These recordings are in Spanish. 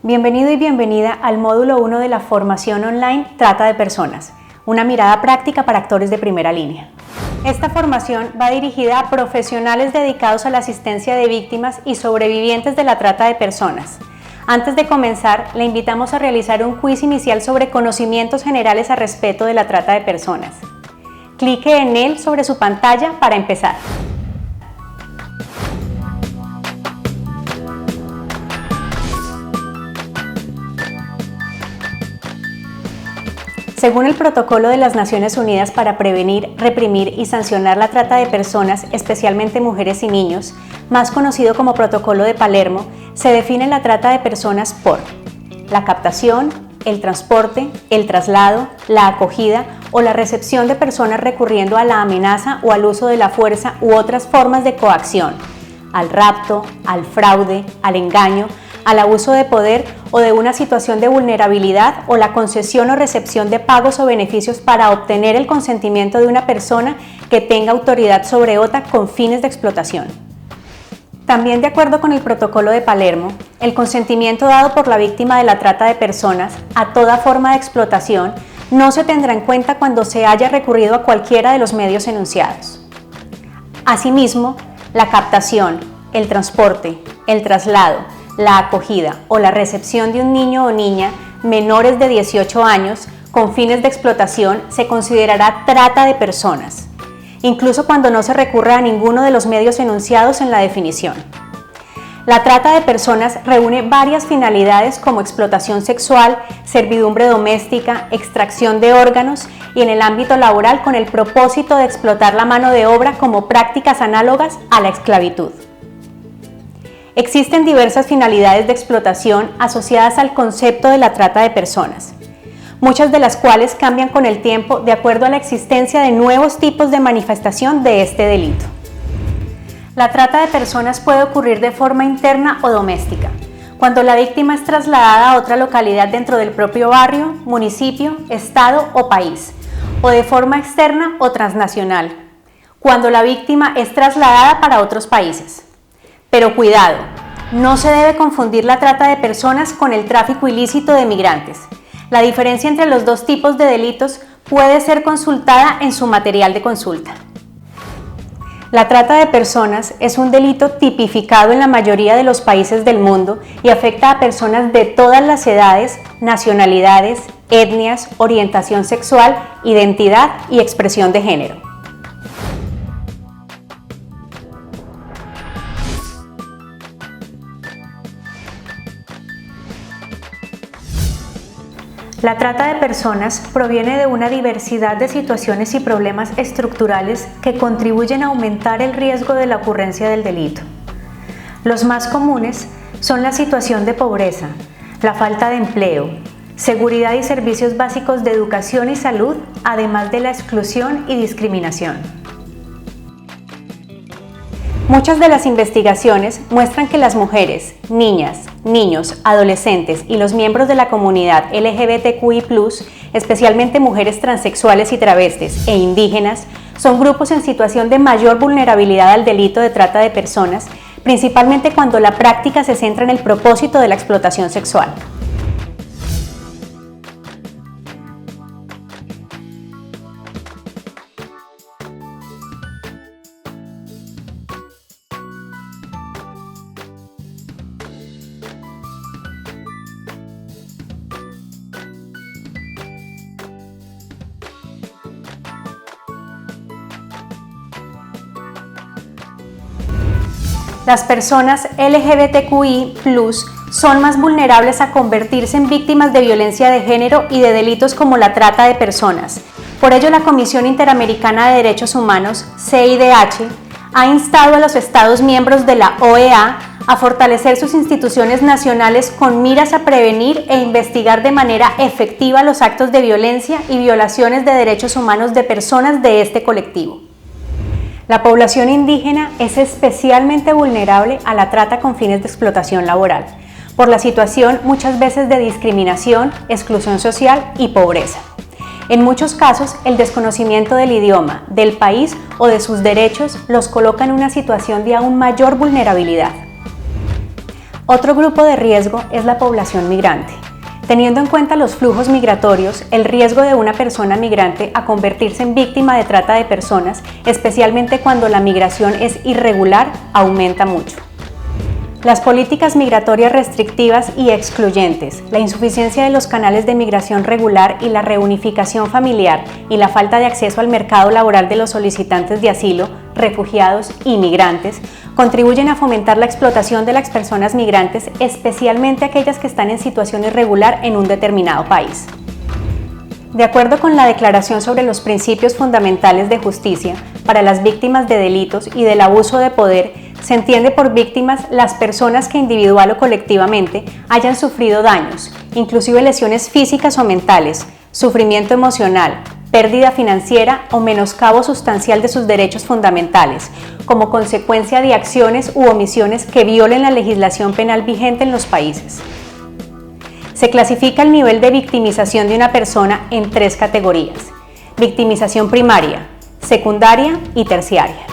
Bienvenido y bienvenida al módulo 1 de la formación online Trata de Personas, una mirada práctica para actores de primera línea. Esta formación va dirigida a profesionales dedicados a la asistencia de víctimas y sobrevivientes de la trata de personas. Antes de comenzar, le invitamos a realizar un quiz inicial sobre conocimientos generales a respecto de la trata de personas. Clique en él sobre su pantalla para empezar. Según el Protocolo de las Naciones Unidas para prevenir, reprimir y sancionar la trata de personas, especialmente mujeres y niños, más conocido como Protocolo de Palermo, se define la trata de personas por la captación, el transporte, el traslado, la acogida o la recepción de personas recurriendo a la amenaza o al uso de la fuerza u otras formas de coacción, al rapto, al fraude, al engaño, al abuso de poder o de una situación de vulnerabilidad o la concesión o recepción de pagos o beneficios para obtener el consentimiento de una persona que tenga autoridad sobre otra con fines de explotación. También de acuerdo con el Protocolo de Palermo, el consentimiento dado por la víctima de la trata de personas a toda forma de explotación no se tendrá en cuenta cuando se haya recurrido a cualquiera de los medios enunciados. Asimismo, la captación, el transporte, el traslado, la acogida o la recepción de un niño o niña menores de 18 años con fines de explotación se considerará trata de personas, incluso cuando no se recurra a ninguno de los medios enunciados en la definición. La trata de personas reúne varias finalidades como explotación sexual, servidumbre doméstica, extracción de órganos y en el ámbito laboral con el propósito de explotar la mano de obra como prácticas análogas a la esclavitud. Existen diversas finalidades de explotación asociadas al concepto de la trata de personas, muchas de las cuales cambian con el tiempo de acuerdo a la existencia de nuevos tipos de manifestación de este delito. La trata de personas puede ocurrir de forma interna o doméstica, cuando la víctima es trasladada a otra localidad dentro del propio barrio, municipio, estado o país, o de forma externa o transnacional, cuando la víctima es trasladada para otros países. Pero cuidado, no se debe confundir la trata de personas con el tráfico ilícito de migrantes. La diferencia entre los dos tipos de delitos puede ser consultada en su material de consulta. La trata de personas es un delito tipificado en la mayoría de los países del mundo y afecta a personas de todas las edades, nacionalidades, etnias, orientación sexual, identidad y expresión de género. La trata de personas proviene de una diversidad de situaciones y problemas estructurales que contribuyen a aumentar el riesgo de la ocurrencia del delito. Los más comunes son la situación de pobreza, la falta de empleo, seguridad y servicios básicos de educación y salud, además de la exclusión y discriminación. Muchas de las investigaciones muestran que las mujeres, niñas, niños, adolescentes y los miembros de la comunidad LGBTQI+, especialmente mujeres transexuales y travestis e indígenas, son grupos en situación de mayor vulnerabilidad al delito de trata de personas, principalmente cuando la práctica se centra en el propósito de la explotación sexual. Las personas LGBTQI+ son más vulnerables a convertirse en víctimas de violencia de género y de delitos como la trata de personas. Por ello, la Comisión Interamericana de Derechos Humanos, CIDH, ha instado a los Estados miembros de la OEA a fortalecer sus instituciones nacionales con miras a prevenir e investigar de manera efectiva los actos de violencia y violaciones de derechos humanos de personas de este colectivo. La población indígena es especialmente vulnerable a la trata con fines de explotación laboral, por la situación muchas veces de discriminación, exclusión social y pobreza. En muchos casos, el desconocimiento del idioma, del país o de sus derechos los coloca en una situación de aún mayor vulnerabilidad. Otro grupo de riesgo es la población migrante. Teniendo en cuenta los flujos migratorios, el riesgo de una persona migrante a convertirse en víctima de trata de personas, especialmente cuando la migración es irregular, aumenta mucho. Las políticas migratorias restrictivas y excluyentes, la insuficiencia de los canales de migración regular y la reunificación familiar y la falta de acceso al mercado laboral de los solicitantes de asilo, refugiados y migrantes, contribuyen a fomentar la explotación de las personas migrantes, especialmente aquellas que están en situación irregular en un determinado país. De acuerdo con la Declaración sobre los Principios Fundamentales de Justicia para las víctimas de delitos y del abuso de poder, se entiende por víctimas las personas que individual o colectivamente hayan sufrido daños, inclusive lesiones físicas o mentales, sufrimiento emocional, pérdida financiera o menoscabo sustancial de sus derechos fundamentales, como consecuencia de acciones u omisiones que violen la legislación penal vigente en los países. Se clasifica el nivel de victimización de una persona en 3 categorías: victimización primaria, secundaria y terciaria.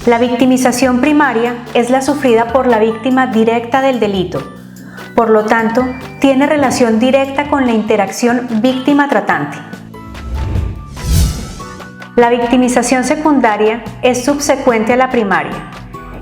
La victimización primaria es la sufrida por la víctima directa del delito. Por lo tanto, tiene relación directa con la interacción víctima-tratante. La victimización secundaria es subsecuente a la primaria.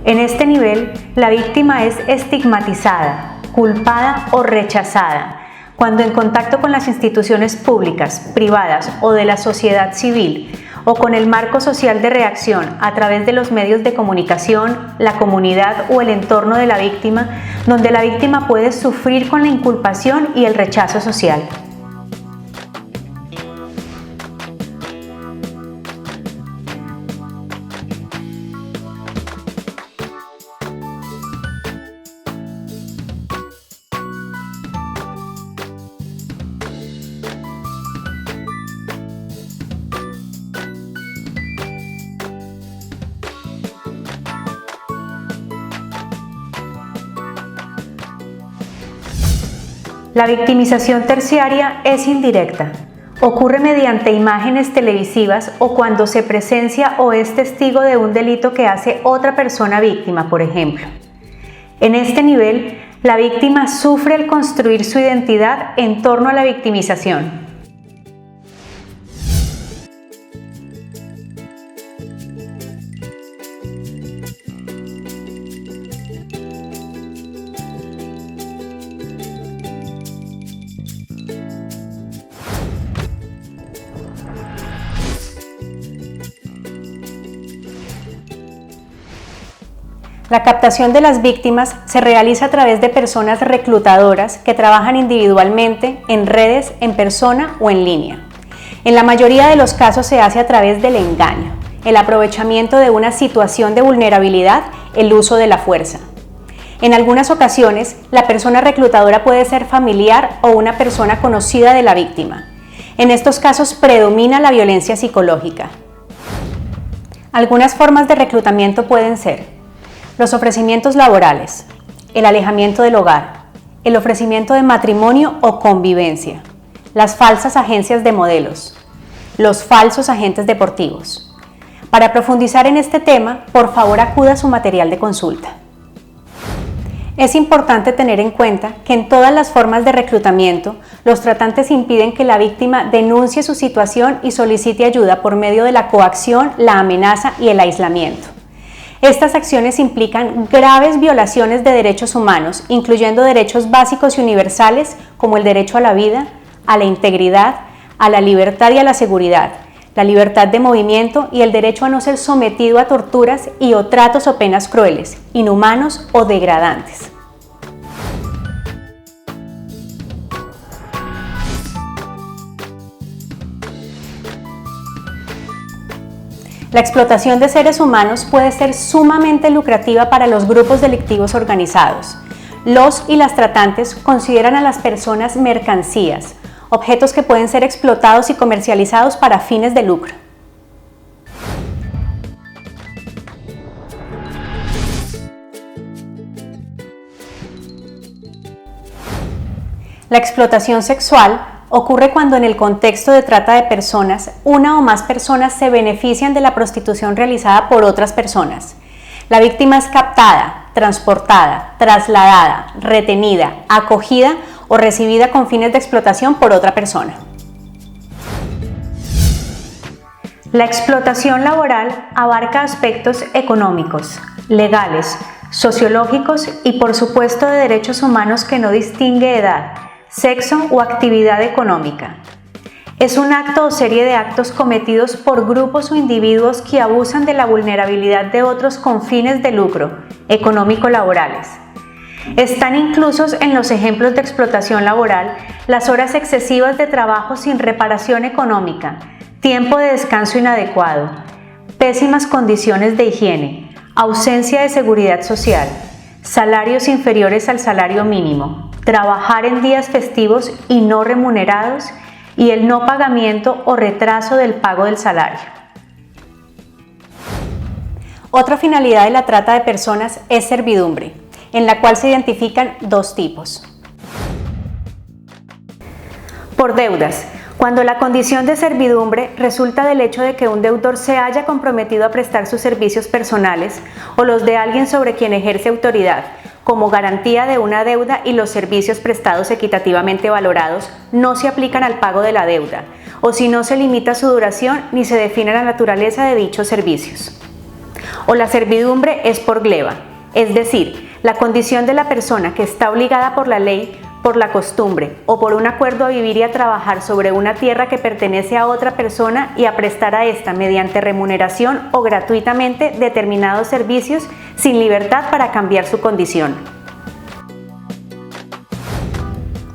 En este nivel, la víctima es estigmatizada, culpada o rechazada, cuando en contacto con las instituciones públicas, privadas o de la sociedad civil, o con el marco social de reacción a través de los medios de comunicación, la comunidad o el entorno de la víctima, donde la víctima puede sufrir con la inculpación y el rechazo social. La victimización terciaria es indirecta. Ocurre mediante imágenes televisivas o cuando se presencia o es testigo de un delito que hace otra persona víctima, por ejemplo. En este nivel, la víctima sufre al construir su identidad en torno a la victimización. La captación de las víctimas se realiza a través de personas reclutadoras que trabajan individualmente, en redes, en persona o en línea. En la mayoría de los casos se hace a través del engaño, el aprovechamiento de una situación de vulnerabilidad, el uso de la fuerza. En algunas ocasiones, la persona reclutadora puede ser familiar o una persona conocida de la víctima. En estos casos predomina la violencia psicológica. Algunas formas de reclutamiento pueden ser los ofrecimientos laborales, el alejamiento del hogar, el ofrecimiento de matrimonio o convivencia, las falsas agencias de modelos, los falsos agentes deportivos. Para profundizar en este tema, por favor acuda a su material de consulta. Es importante tener en cuenta que en todas las formas de reclutamiento, los tratantes impiden que la víctima denuncie su situación y solicite ayuda por medio de la coacción, la amenaza y el aislamiento. Estas acciones implican graves violaciones de derechos humanos, incluyendo derechos básicos y universales como el derecho a la vida, a la integridad, a la libertad y a la seguridad, la libertad de movimiento y el derecho a no ser sometido a torturas y o tratos o penas crueles, inhumanos o degradantes. La explotación de seres humanos puede ser sumamente lucrativa para los grupos delictivos organizados. Los y las tratantes consideran a las personas mercancías, objetos que pueden ser explotados y comercializados para fines de lucro. La explotación sexual ocurre cuando en el contexto de trata de personas, una o más personas se benefician de la prostitución realizada por otras personas. La víctima es captada, transportada, trasladada, retenida, acogida o recibida con fines de explotación por otra persona. La explotación laboral abarca aspectos económicos, legales, sociológicos y por supuesto de derechos humanos que no distingue edad, sexo o actividad económica. Es un acto o serie de actos cometidos por grupos o individuos que abusan de la vulnerabilidad de otros con fines de lucro, económico-laborales. Están inclusos en los ejemplos de explotación laboral las horas excesivas de trabajo sin reparación económica, tiempo de descanso inadecuado, pésimas condiciones de higiene, ausencia de seguridad social, salarios inferiores al salario mínimo, trabajar en días festivos y no remunerados y el no pagamiento o retraso del pago del salario. Otra finalidad de la trata de personas es servidumbre, en la cual se identifican dos tipos. Por deudas, cuando la condición de servidumbre resulta del hecho de que un deudor se haya comprometido a prestar sus servicios personales o los de alguien sobre quien ejerce autoridad, como garantía de una deuda y los servicios prestados equitativamente valorados no se aplican al pago de la deuda, o si no se limita su duración ni se define la naturaleza de dichos servicios. O la servidumbre es por gleba, es decir, la condición de la persona que está obligada por la ley, por la costumbre o por un acuerdo a vivir y a trabajar sobre una tierra que pertenece a otra persona y a prestar a ésta mediante remuneración o gratuitamente determinados servicios sin libertad para cambiar su condición.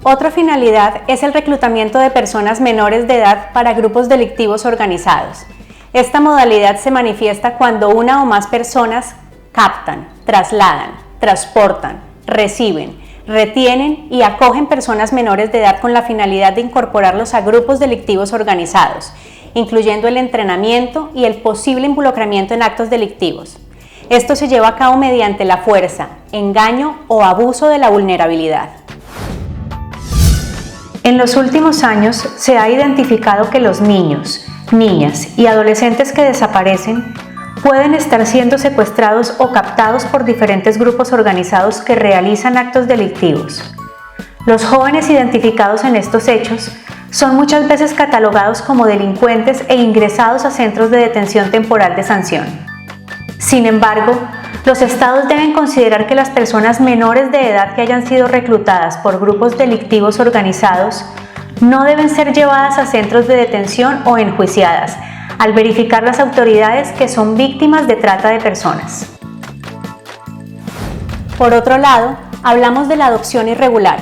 Otra finalidad es el reclutamiento de personas menores de edad para grupos delictivos organizados. Esta modalidad se manifiesta cuando una o más personas captan, trasladan, transportan, reciben, retienen y acogen personas menores de edad con la finalidad de incorporarlos a grupos delictivos organizados, incluyendo el entrenamiento y el posible involucramiento en actos delictivos. Esto se lleva a cabo mediante la fuerza, engaño o abuso de la vulnerabilidad. En los últimos años se ha identificado que los niños, niñas y adolescentes que desaparecen pueden estar siendo secuestrados o captados por diferentes grupos organizados que realizan actos delictivos. Los jóvenes identificados en estos hechos son muchas veces catalogados como delincuentes e ingresados a centros de detención temporal de sanción. Sin embargo, los estados deben considerar que las personas menores de edad que hayan sido reclutadas por grupos delictivos organizados no deben ser llevadas a centros de detención o enjuiciadas, al verificar las autoridades que son víctimas de trata de personas. Por otro lado, hablamos de la adopción irregular,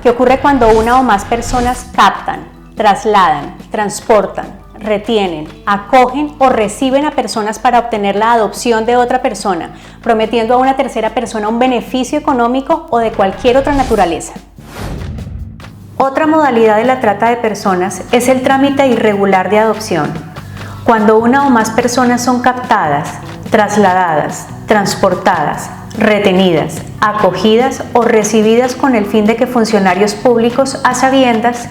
que ocurre cuando una o más personas captan, trasladan, transportan, retienen, acogen o reciben a personas para obtener la adopción de otra persona, prometiendo a una tercera persona un beneficio económico o de cualquier otra naturaleza. Otra modalidad de la trata de personas es el trámite irregular de adopción, cuando una o más personas son captadas, trasladadas, transportadas, retenidas, acogidas o recibidas con el fin de que funcionarios públicos a sabiendas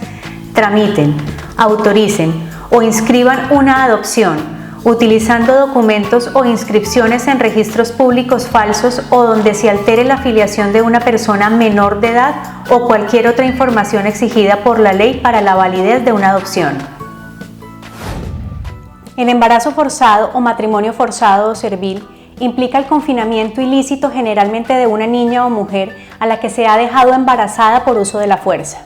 tramiten, autoricen o inscriban una adopción, utilizando documentos o inscripciones en registros públicos falsos o donde se altere la filiación de una persona menor de edad o cualquier otra información exigida por la ley para la validez de una adopción. El embarazo forzado o matrimonio forzado o servil implica el confinamiento ilícito generalmente de una niña o mujer a la que se ha dejado embarazada por uso de la fuerza.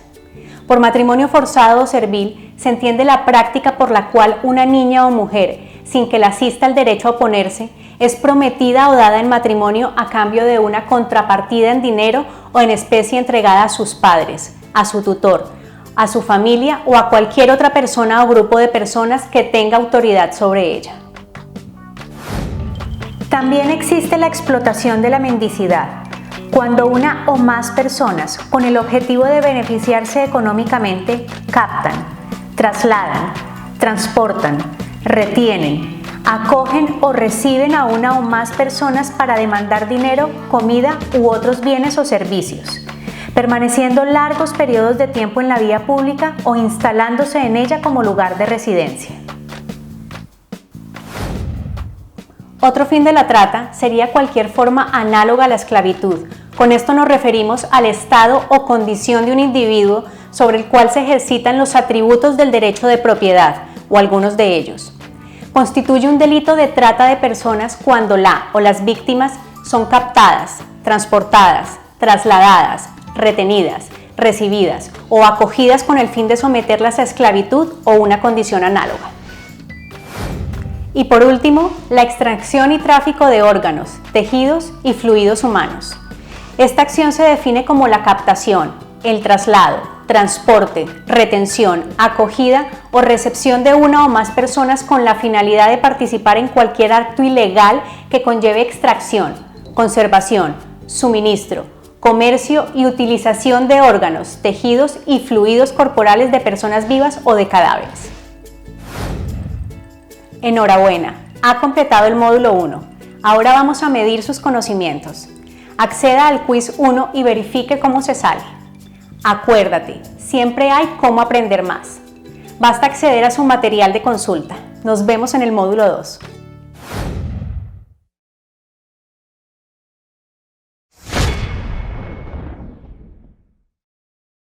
Por matrimonio forzado o servil se entiende la práctica por la cual una niña o mujer, sin que la asista el derecho a oponerse, es prometida o dada en matrimonio a cambio de una contrapartida en dinero o en especie entregada a sus padres, a su tutor, a su familia o a cualquier otra persona o grupo de personas que tenga autoridad sobre ella. También existe la explotación de la mendicidad, cuando una o más personas, con el objetivo de beneficiarse económicamente, captan, trasladan, transportan, retienen, acogen o reciben a una o más personas para demandar dinero, comida u otros bienes o servicios, permaneciendo largos periodos de tiempo en la vía pública o instalándose en ella como lugar de residencia. Otro fin de la trata sería cualquier forma análoga a la esclavitud. Con esto nos referimos al estado o condición de un individuo sobre el cual se ejercitan los atributos del derecho de propiedad, o algunos de ellos. Constituye un delito de trata de personas cuando la o las víctimas son captadas, transportadas, trasladadas, retenidas, recibidas o acogidas con el fin de someterlas a esclavitud o una condición análoga. Y por último, la extracción y tráfico de órganos, tejidos y fluidos humanos. Esta acción se define como la captación, el traslado, transporte, retención, acogida o recepción de una o más personas con la finalidad de participar en cualquier acto ilegal que conlleve extracción, conservación, suministro, comercio y utilización de órganos, tejidos y fluidos corporales de personas vivas o de cadáveres. Enhorabuena, ha completado el módulo 1. Ahora vamos a medir sus conocimientos. Acceda al quiz 1 y verifique cómo se sale. Acuérdate, siempre hay cómo aprender más. Basta acceder a su material de consulta. Nos vemos en el módulo 2.